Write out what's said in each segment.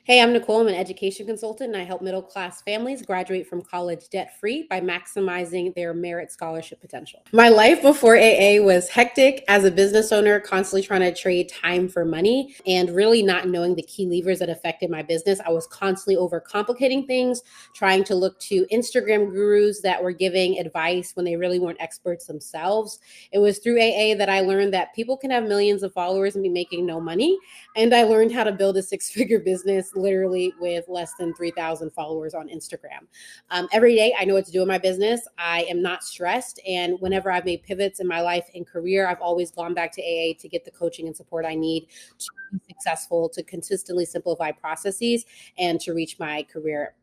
Hey, I'm Nicole. I'm an education consultant, and I help middle-class families graduate from college debt-free by maximizing their merit scholarship potential. My life before AA was hectic as a business owner, constantly trying to trade time for money and really not knowing the key levers that affected my business. I was constantly overcomplicating things, trying to look to Instagram gurus that were giving advice when they really weren't experts themselves. It was through AA that I learned that people can have millions of followers and be making no money. And I learned how to build a six-figure business literally with less than 3,000 followers on Instagram. Every day, I know what to do in my business. I am not stressed. And whenever I've made pivots in my life and career, I've always gone back to AA to get the coaching and support I need to be successful, to consistently simplify processes, and to reach my career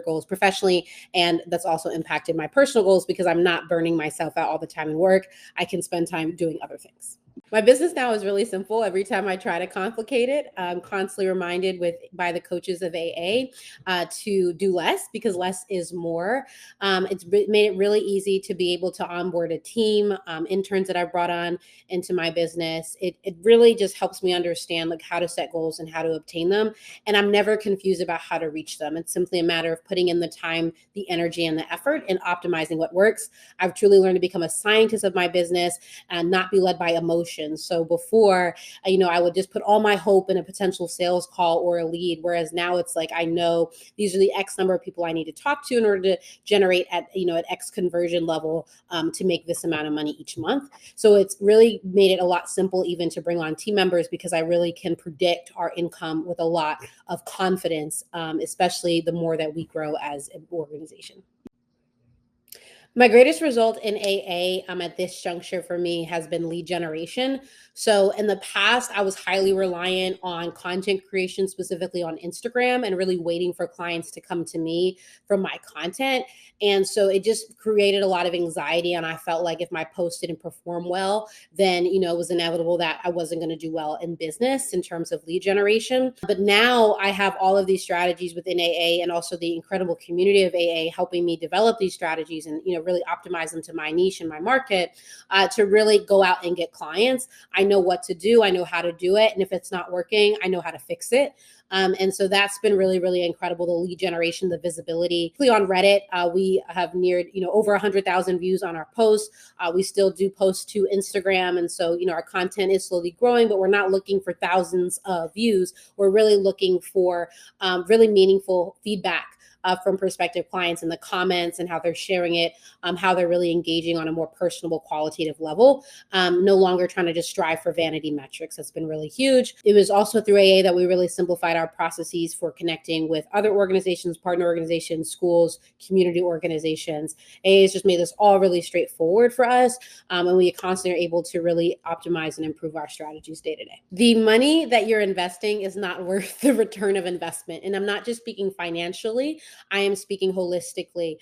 goals professionally. And that's also impacted my personal goals because I'm not burning myself out all the time in work. I can spend time doing other things. My business now is really simple. Every time I try to complicate it, I'm constantly reminded by the coaches of AA to do less because less is more. It's made it really easy to be able to onboard a team, interns that I brought on into my business. It really just helps me understand like how to set goals and how to obtain them. And I'm never confused about how to reach them. It's simply a matter of putting in the time, the energy, and the effort and optimizing what works. I've truly learned to become a scientist of my business and not be led by emotions. So before, I would just put all my hope in a potential sales call or a lead. Whereas now it's like, I know these are the X number of people I need to talk to in order to generate at X conversion level to make this amount of money each month. So it's really made it a lot simple even to bring on team members because I really can predict our income with a lot of confidence, especially the more that we grow as an organization. My greatest result in AA at this juncture for me has been lead generation. So in the past, I was highly reliant on content creation, specifically on Instagram, and really waiting for clients to come to me for my content. And so it just created a lot of anxiety. And I felt like if my post didn't perform well, then, it was inevitable that I wasn't going to do well in business in terms of lead generation. But now I have all of these strategies within AA and also the incredible community of AA helping me develop these strategies and, really optimize them to my niche and my market to really go out and get clients. I know what to do. I know how to do it. And if it's not working, I know how to fix it. And so that's been really, really incredible. The lead generation, the visibility. On Reddit, we have neared, over 100,000 views on our posts. We still do post to Instagram. And so, our content is slowly growing, but we're not looking for thousands of views. We're really looking for really meaningful feedback from prospective clients in the comments and how they're sharing it, how they're really engaging on a more personable, qualitative level. No longer trying to just strive for vanity metrics. That's been really huge. It was also through AA that we really simplified our processes for connecting with other organizations, partner organizations, schools, community organizations. AA has just made this all really straightforward for us. And we constantly are able to really optimize and improve our strategies day to day. The money that you're investing is not worth the return of investment. And I'm not just speaking financially. I am speaking holistically.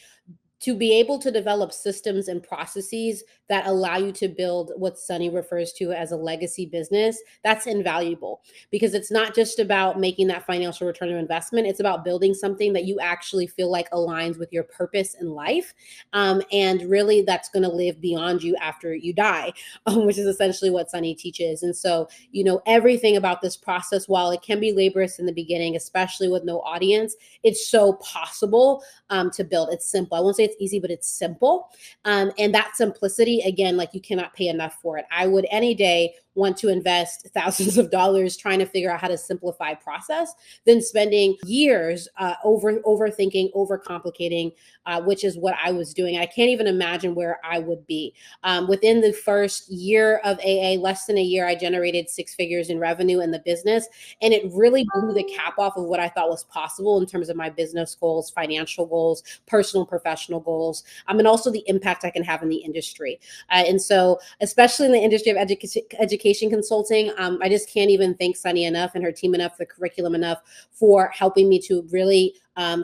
To be able to develop systems and processes that allow you to build what Sunny refers to as a legacy business, that's invaluable because it's not just about making that financial return of investment. It's about building something that you actually feel like aligns with your purpose in life. And really that's going to live beyond you after you die, which is essentially what Sunny teaches. And so, everything about this process, while it can be laborious in the beginning, especially with no audience, it's so possible to build. It's simple. I won't say it's easy, but it's simple. And that simplicity, again, like you cannot pay enough for it. I would any day want to invest thousands of dollars trying to figure out how to simplify process than spending years overthinking, overcomplicating, which is what I was doing. I can't even imagine where I would be. Within the first year of AA, less than a year, I generated six figures in revenue in the business. And it really blew the cap off of what I thought was possible in terms of my business goals, financial goals, personal, professional goals, and also the impact I can have in the industry. And so, especially in the industry of education consulting, I just can't even thank Sunny enough and her team enough, the curriculum enough for helping me to really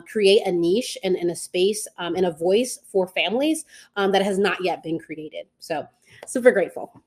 create a niche and a space and a voice for families that has not yet been created. So super grateful.